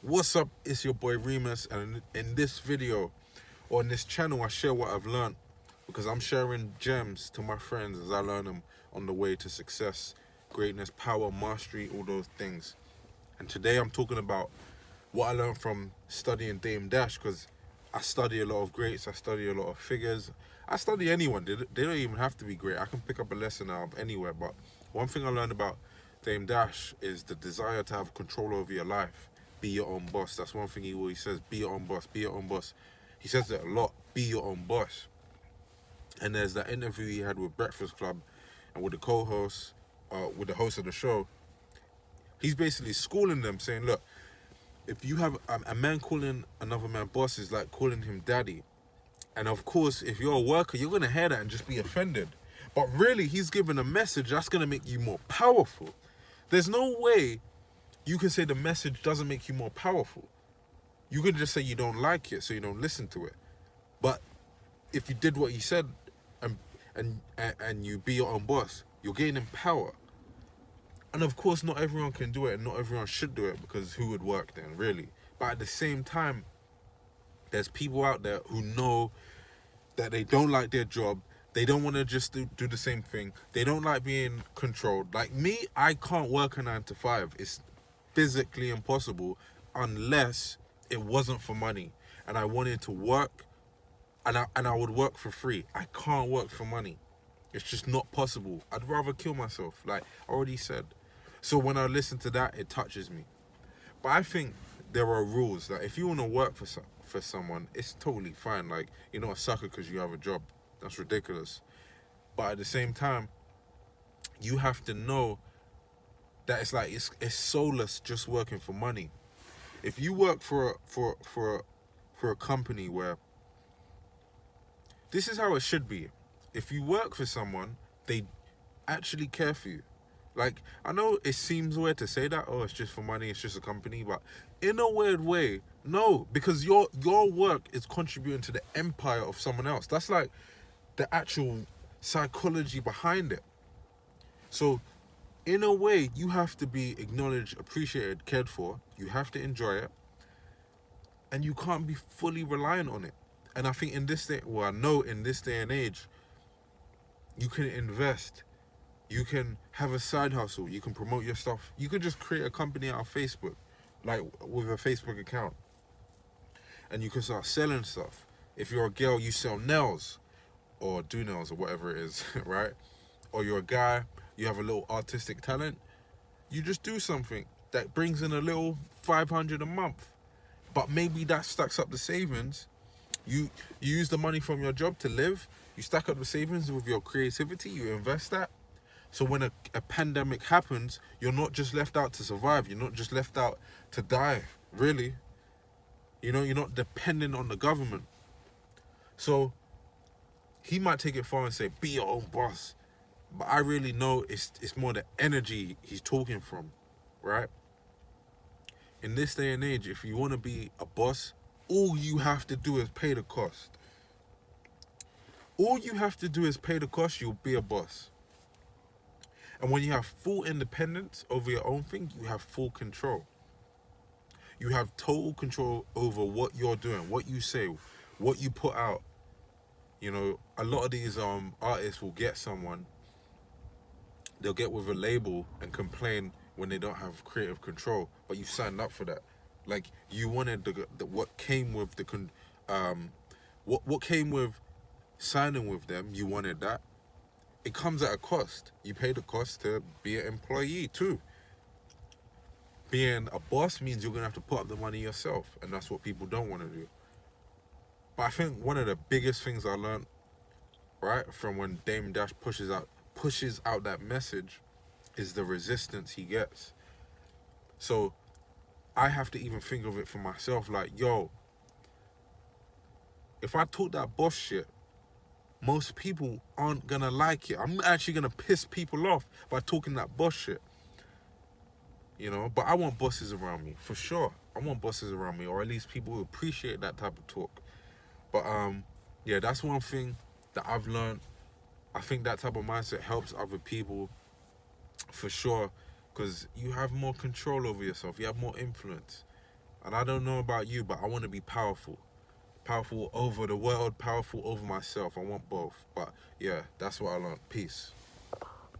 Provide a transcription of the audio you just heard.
What's up? It's your boy Reemus, and in this video or in this channel, I share what I've learned because I'm sharing gems to my friends as I learn them on the way to success, greatness, power, mastery, all those things. And today I'm talking about what I learned from studying Dame Dash because I study a lot of greats, I study a lot of figures, I study anyone. They don't even have to be great. I can pick up a lesson out of anywhere. But one thing I learned about Dame Dash is the desire to have control over your life. Be your own boss. That's one thing he always says. Be your own boss. Be your own boss. He says it a lot. Be your own boss. And there's that interview he had with Breakfast Club and with the co-host, with the host of the show. He's basically schooling them, saying, look, if you have a man calling another man boss is like calling him daddy. And of course, if you're a worker, you're going to hear that and just be offended. But really, he's giving a message that's going to make you more powerful. There's no way you can say the message doesn't make you more powerful. You can just say you don't like it, so you don't listen to it. But if you did what he said and and you be your own boss, you're gaining power. And of course, not everyone can do it, and not everyone should do it, because who would work then, really? But at the same time, there's people out there who know that they don't like their job. They don't want to just do the same thing. They don't like being controlled. Like me, I can't work a 9 to 5. It's physically impossible unless it wasn't for money and I wanted to work, and I would work for free. I can't work for money. It's just not possible. I'd rather kill myself, like I already said. So when I listen to that, it touches me. But I think there are rules. Like if you want to work for someone, it's totally fine. Like you're not a sucker because you have a job. That's ridiculous. But at the same time, you have to know that it's soulless just working for money. If you work for a company where this is how it should be. If you work for someone, they actually care for you. Like, I know it seems weird to say that, oh, it's just for money, it's just a company, but in a weird way, no, because your work is contributing to the empire of someone else. That's like the actual psychology behind it. So, in a way, you have to be acknowledged, appreciated, cared for. You have to enjoy it, and you can't be fully reliant on it. And I think in this day, well, I know in this day and age, you can invest. You can have a side hustle. You can promote your stuff. You can just create a company out of Facebook, like with a Facebook account. And you can start selling stuff. If you're a girl, you sell nails or do nails or whatever it is, right? Or you're a guy, you have a little artistic talent. You just do something that brings in a little 500 a month. But maybe that stacks up the savings. You use the money from your job to live. You stack up the savings with your creativity. You invest that. So when a pandemic happens, you're not just left out to survive. You're not just left out to die, really. You know, you're not dependent on the government. So he might take it far and say, be your own boss. But I really know it's more the energy he's talking from, right? In this day and age, if you want to be a boss, all you have to do is pay the cost. All you have to do is pay the cost, you'll be a boss. And when you have full independence over your own thing, you have full control. You have total control over what you're doing, what you say, what you put out. You know, a lot of these artists will get someone, they'll get with a label and complain when they don't have creative control, but you signed up for that. Like you wanted the what came with what came with signing with them. You wanted that. It comes at a cost. You pay the cost to be an employee too. Being a boss means you're gonna have to put up the money yourself, and that's what people don't want to do. But I think one of the biggest things I learned, right, from when Dame Dash pushes out that message, is the resistance he gets. So I have to even think of it for myself, like, yo, if I talk that boss shit, most people aren't gonna like it. I'm actually gonna piss people off by talking that boss shit. You know, but I want bosses around me, for sure. I want bosses around me, or at least people who appreciate that type of talk. But yeah, that's one thing that I've learned. I think that type of mindset helps other people, for sure, because you have more control over yourself. You have more influence. And I don't know about you, but I want to be powerful. Powerful over the world, powerful over myself. I want both. But yeah, that's what I learned. Peace.